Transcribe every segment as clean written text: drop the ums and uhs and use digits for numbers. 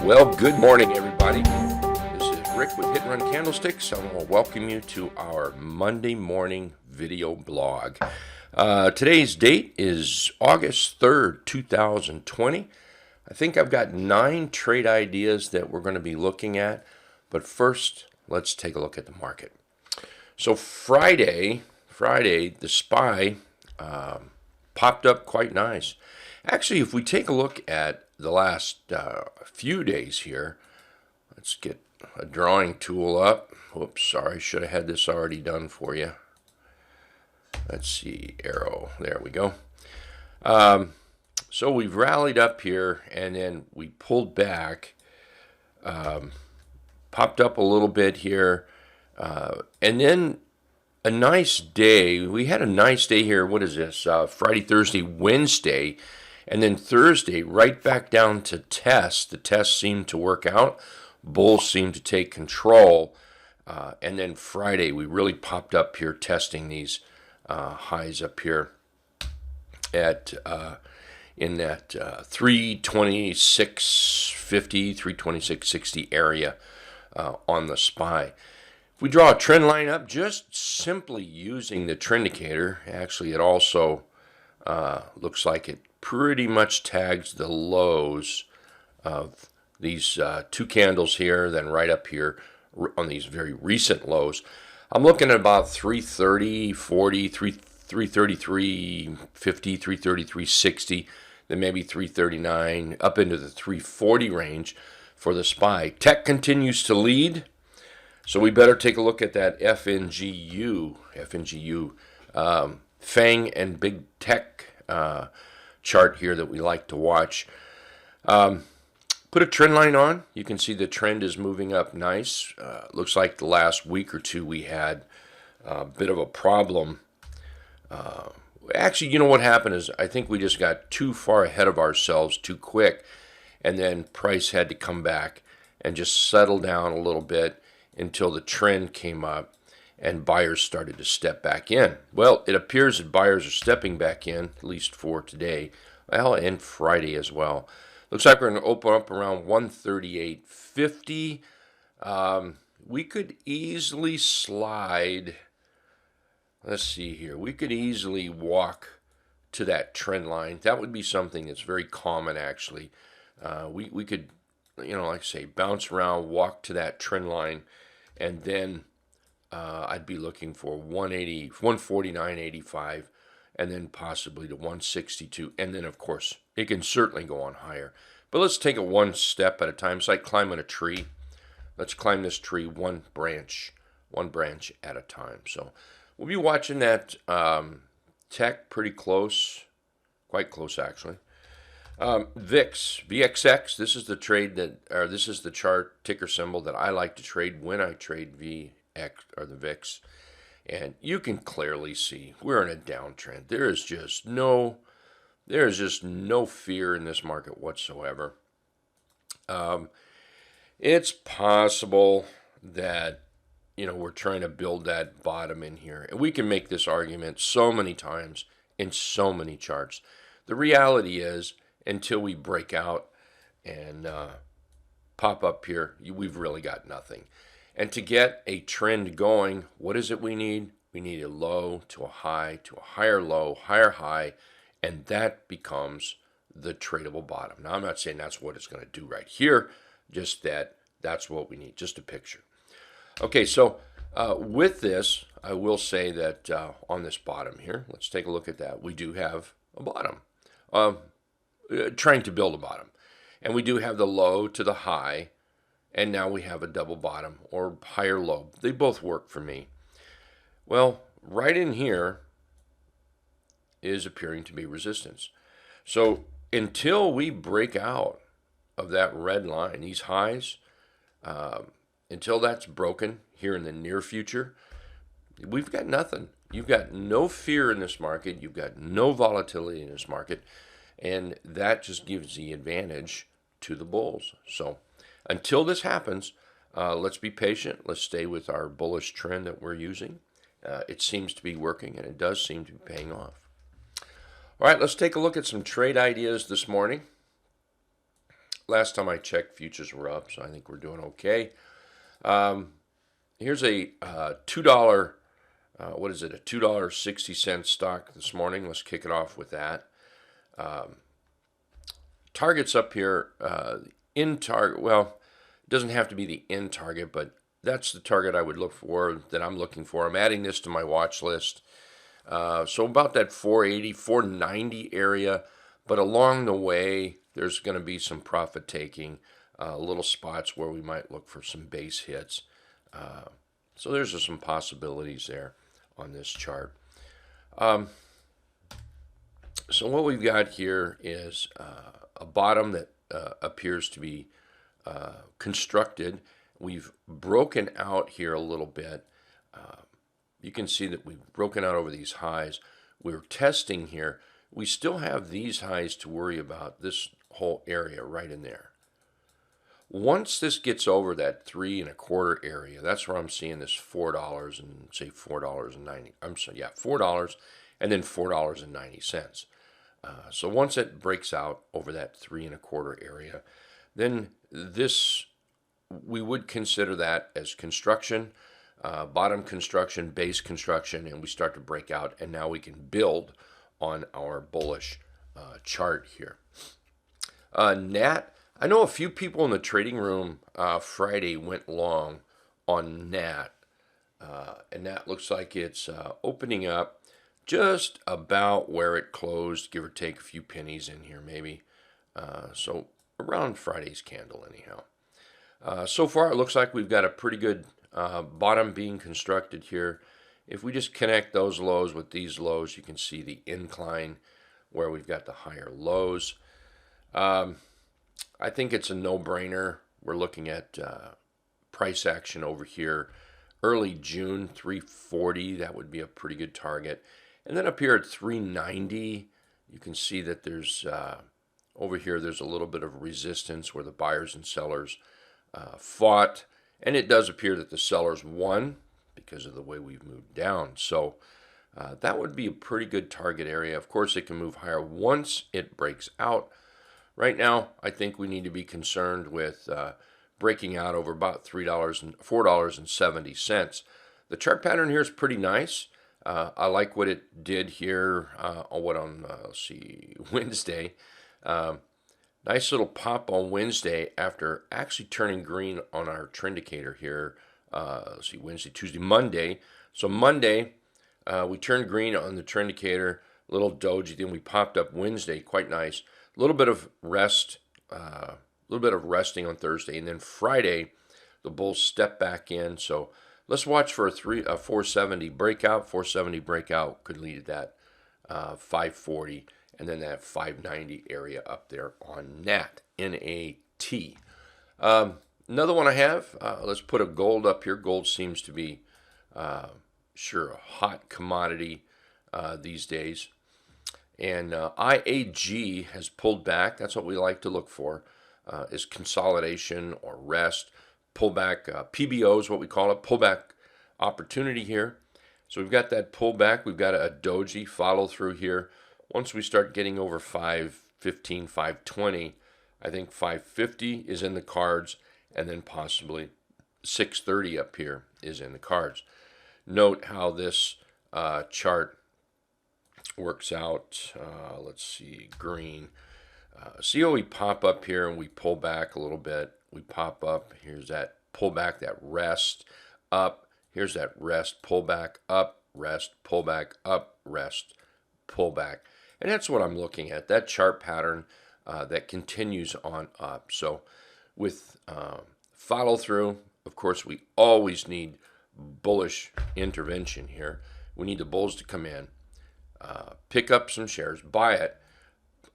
Well, good morning, everybody. This is Rick with Hit and Run Candlesticks. I want to welcome you to our Monday morning video blog. Today's date is August 3rd, 2020. I think I've got 9 trade ideas that we're going to be looking at. But first, let's take a look at the market. So Friday, the SPY popped up quite nice. Actually, if we take a look at the last few days here, let's get a drawing tool up. Whoops, sorry, should have had this already done for you. Let's see, arrow, there we go. So we've rallied up here, and then we pulled back, popped up a little bit here, and then a nice day. We had a nice day here. What is this? Friday, Thursday, Wednesday. And then Thursday, right back down to test. The test seemed to work out. Bulls seemed to take control. And then Friday, we really popped up here testing these highs up here at in that 326.50, 326.60 area on the SPY. If we draw a trend line up, just simply using the trend indicator, actually it also looks like it pretty much tags the lows of these 2 candles here, then right up here on these very recent lows. I'm looking at about 330.40, 333.50, 333.60, then maybe 339, up into the 340 range for the SPY. Tech continues to lead, so we better take a look at that FNGU, FANG and Big Tech chart here that we like to watch. Put a trend line on. You can see the trend is moving up nice. Looks like the last week or two we had a bit of a problem. Actually, you know what happened is I think we just got too far ahead of ourselves too quick, and then price had to come back and just settle down a little bit until the trend came up and buyers started to step back in. Well, it appears that buyers are stepping back in, at least for today, well, and Friday as well. Looks like we're going to open up around 138.50. We could easily slide, let's see here, we could easily walk to that trend line. That would be something that's very common, actually. We could, like I say, bounce around, walk to that trend line, and then I'd be looking for 149.85, and then possibly to 162, and then of course it can certainly go on higher. But let's take it one step at a time. It's like climbing a tree. Let's climb this tree one branch at a time. So we'll be watching that tech pretty close, quite close actually. VXX. This is the trade this is the chart ticker symbol that I like to trade when I trade VX or the VIX, and you can clearly see we're in a downtrend. There is just no fear in this market whatsoever. It's possible that we're trying to build that bottom in here, and we can make this argument so many times in so many charts. The reality is, until we break out and pop up here, we've really got nothing. And to get a trend going, what is it we need? We need a low to a high to a higher low, higher high, and that becomes the tradable bottom. Now, I'm not saying that's what it's going to do right here, just that's what we need, just a picture. Okay, so with this, I will say that on this bottom here, let's take a look at that. We do have a bottom, trying to build a bottom. And we do have the low to the high, and now we have a double bottom or higher low. They both work for me. Well, right in here is appearing to be resistance. So until we break out of that red line, these highs, until that's broken here in the near future, we've got nothing. You've got no fear in this market. You've got no volatility in this market. And that just gives the advantage to the bulls. So until this happens, let's be patient. Let's stay with our bullish trend that we're using. It seems to be working, and it does seem to be paying off. All right, let's take a look at some trade ideas this morning. last time I checked, futures were up, so I think we're doing okay. Here's a $2, what is it, a $2.60 stock this morning. Let's kick it off with that. Targets up here, in target, well, it doesn't have to be the in target, but that's the target I would look for, that I'm looking for. I'm adding this to my watch list. So about that 480, 490 area, but along the way, there's going to be some profit taking, little spots where we might look for some base hits. So there's some possibilities there on this chart. So what we've got here is a bottom that appears to be constructed. We've broken out here a little bit. You can see that we've broken out over these highs. We're testing here. We still have these highs to worry about, this whole area right in there. Once this gets over that 3 1/4 area, that's where I'm seeing this $4 and say $4.90. I'm sorry, yeah, $4 and then $4.90. So once it breaks out over that 3 1/4 area, then this, we would consider that as construction, bottom construction, base construction, and we start to break out, and now we can build on our bullish chart here. Nat, I know a few people in the trading room Friday went long on Nat, and that looks like it's opening up just about where it closed, give or take a few pennies in here maybe. So around Friday's candle anyhow. So far it looks like we've got a pretty good bottom being constructed here. If we just connect those lows with these lows, you can see the incline where we've got the higher lows. I think it's a no-brainer. We're looking at price action over here. Early June, 340, that would be a pretty good target. And then up here at 390, you can see that there's, over here, there's a little bit of resistance where the buyers and sellers fought. And it does appear that the sellers won because of the way we've moved down. So that would be a pretty good target area. Of course, it can move higher once it breaks out. Right now, I think we need to be concerned with breaking out over about $3 and $4.70. The chart pattern here is pretty nice. I like what it did here on let's see, Wednesday. Nice little pop on Wednesday after actually turning green on our trend indicator here. Let's see, Wednesday, Tuesday, Monday. So Monday, we turned green on the trend indicator, little doji. Then we popped up Wednesday, quite nice. A little bit of rest, resting on Thursday, and then Friday, the bulls step back in. So let's watch for a 470 breakout. 470 breakout could lead to that 540. And then that 590 area up there on NAT, N-A-T. Another one I have, let's put a gold up here. Gold seems to be, sure, a hot commodity these days. And IAG has pulled back. That's what we like to look for, is consolidation or rest. Pullback, PBO is what we call it, pullback opportunity here. So we've got that pullback. We've got a doji follow through here. Once we start getting over 515, 520, I think 550 is in the cards, and then possibly 630 up here is in the cards. Note how this chart works out. Let's see, green. See how we pop up here and we pull back a little bit. We pop up. Here's that pullback, that rest up. Here's that rest, pullback, up, rest, pullback, up, rest, pullback. And that's what I'm looking at, that chart pattern that continues on up. So with follow through, of course, we always need bullish intervention here. We need the bulls to come in, pick up some shares, buy it,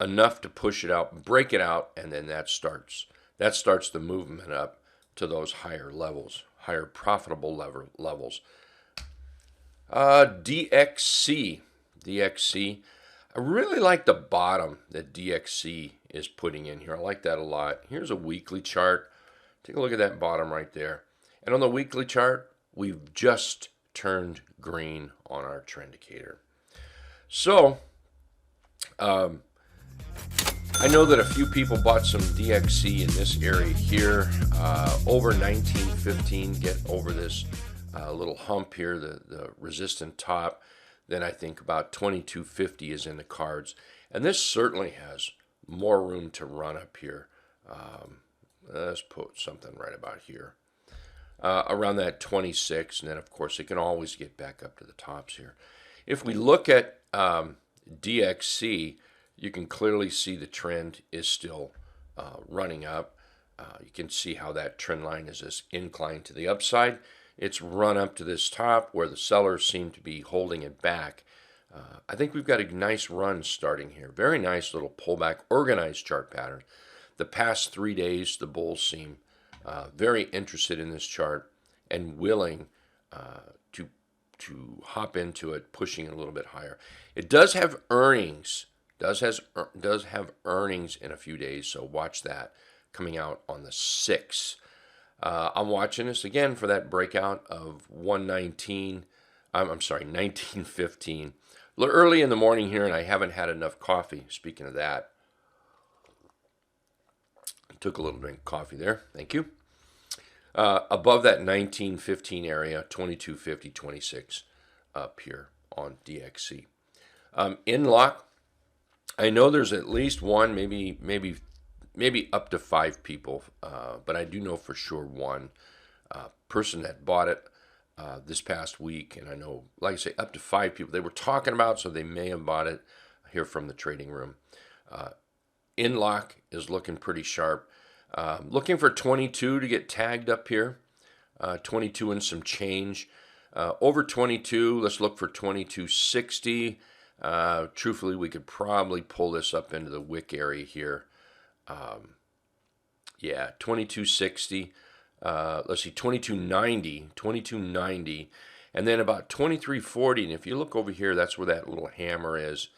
enough to push it out, break it out, and then that starts the movement up to those higher levels, higher profitable levels. DXC. I really like the bottom that DXC is putting in here. I like that a lot. Here's a weekly chart. Take a look at that bottom right there. And on the weekly chart, we've just turned green on our trend indicator. So, I know that a few people bought some DXC in this area here, over 1915, get over this little hump here, the resistant top. Then I think about 2250 is in the cards. And this certainly has more room to run up here. Let's put something right about here. Around that 26, and then of course it can always get back up to the tops here. If we look at DXC, you can clearly see the trend is still running up. You can see how that trend line is this incline to the upside. It's run up to this top where the sellers seem to be holding it back. I think we've got a nice run starting here. Very nice little pullback, organized chart pattern. The past 3 days, the bulls seem very interested in this chart and willing to hop into it, pushing it a little bit higher. It does have earnings. Does have earnings in a few days, so watch that coming out on the 6th. I'm watching this again for that breakout of 1915. A little early in the morning here, and I haven't had enough coffee. Speaking of that, I took a little drink of coffee there. Thank you. Above that 1915 area, 2250, 26 up here on DXC. Inlock. I know there's at least one, maybe up to 5 people, but I do know for sure one person that bought it this past week, and I know, like I say, up to 5 people they were talking about, so they may have bought it here from the trading room. Inlock is looking pretty sharp. Looking for 22 to get tagged up here, 22 and some change. Over 22, let's look for 2260. Truthfully, we could probably pull this up into the wick area here. Yeah, 2260. Let's see, 2290, and then about 2340. And if you look over here, that's where that little hammer is,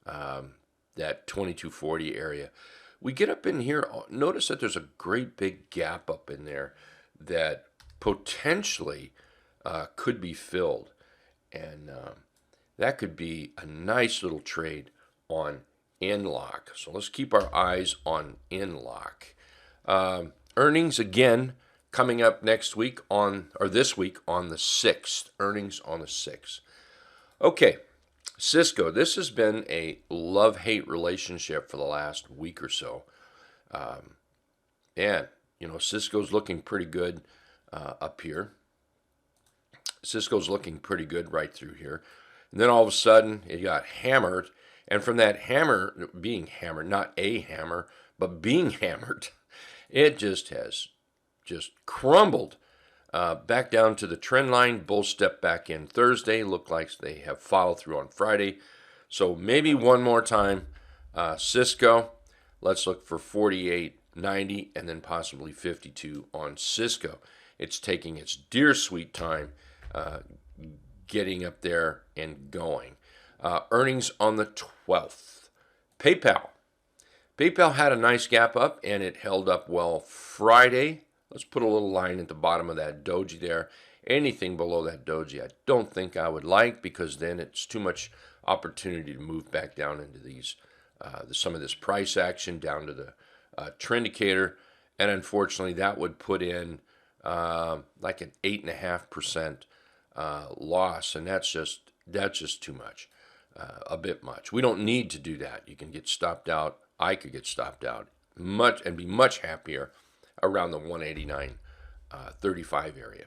that 2240 area. We get up in here, notice that there's a great big gap up in there that potentially could be filled. And that could be a nice little trade on Inlock. So let's keep our eyes on Inlock. Earnings again coming up next week this week on the 6th. Earnings on the 6th. Okay, Cisco. This has been a love-hate relationship for the last week or so. And, Cisco's looking pretty good up here. Cisco's looking pretty good right through here. And then all of a sudden, it got hammered. And from that hammer, being hammered, not a hammer, but being hammered, it just has crumbled back down to the trend line. Bulls step back in Thursday. Look like they have followed through on Friday. So maybe one more time, Cisco. Let's look for 48.90 and then possibly 52 on Cisco. It's taking its dear sweet time getting up there and going. Earnings on the 12th. PayPal. PayPal had a nice gap up and it held up well Friday. Let's put a little line at the bottom of that doji there. Anything below that doji I don't think I would like, because then it's too much opportunity to move back down into these some of this price action down to the trend indicator. And unfortunately that would put in like an 8.5% loss, and that's just too much, a bit much. We don't need to do that. You can get stopped out. I could get stopped out and be much happier around the 189.35 area.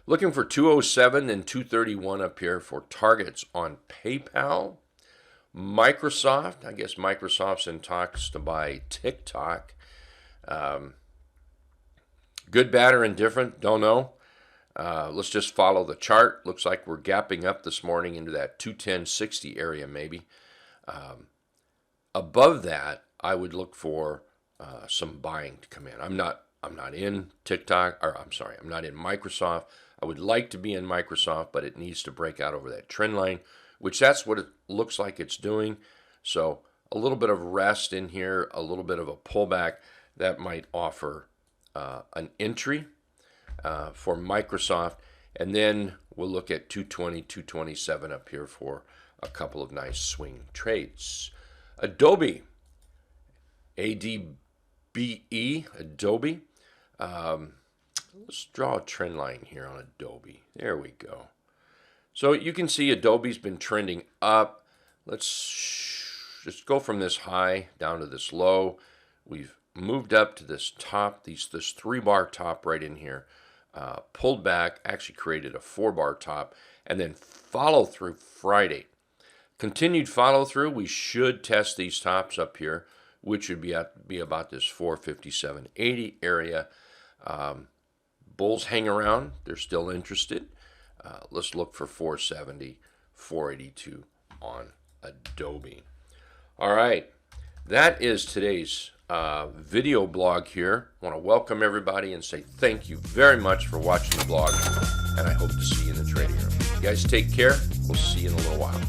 Looking for 207 and 231 up here for targets on PayPal. Microsoft. I guess Microsoft's in talks to buy TikTok. Good, bad, or indifferent? Don't know. Let's just follow the chart. Looks like we're gapping up this morning into that 210.60 area maybe. Above that, I would look for some buying to come in. I'm not in TikTok, I'm not in Microsoft. I would like to be in Microsoft, but it needs to break out over that trend line, which that's what it looks like it's doing. So a little bit of rest in here, a little bit of a pullback that might offer an entry for Microsoft. And then we'll look at 220, 227 up here for a couple of nice swing trades. Adobe. ADBE, Adobe. Let's draw a trend line here on Adobe. There we go. So you can see Adobe's been trending up. Let's just go from this high down to this low. We've moved up to this top, this 3-bar top right in here. Pulled back, actually created a 4-bar top, and then follow through Friday. Continued follow through, we should test these tops up here, which would be about this 457.80 area. Bulls hang around, they're still interested. Let's look for 470, 482 on Adobe. All right, that is today's video blog here. I want to welcome everybody and say thank you very much for watching the blog, and I hope to see you in the trading room. You guys take care. We'll see you in a little while.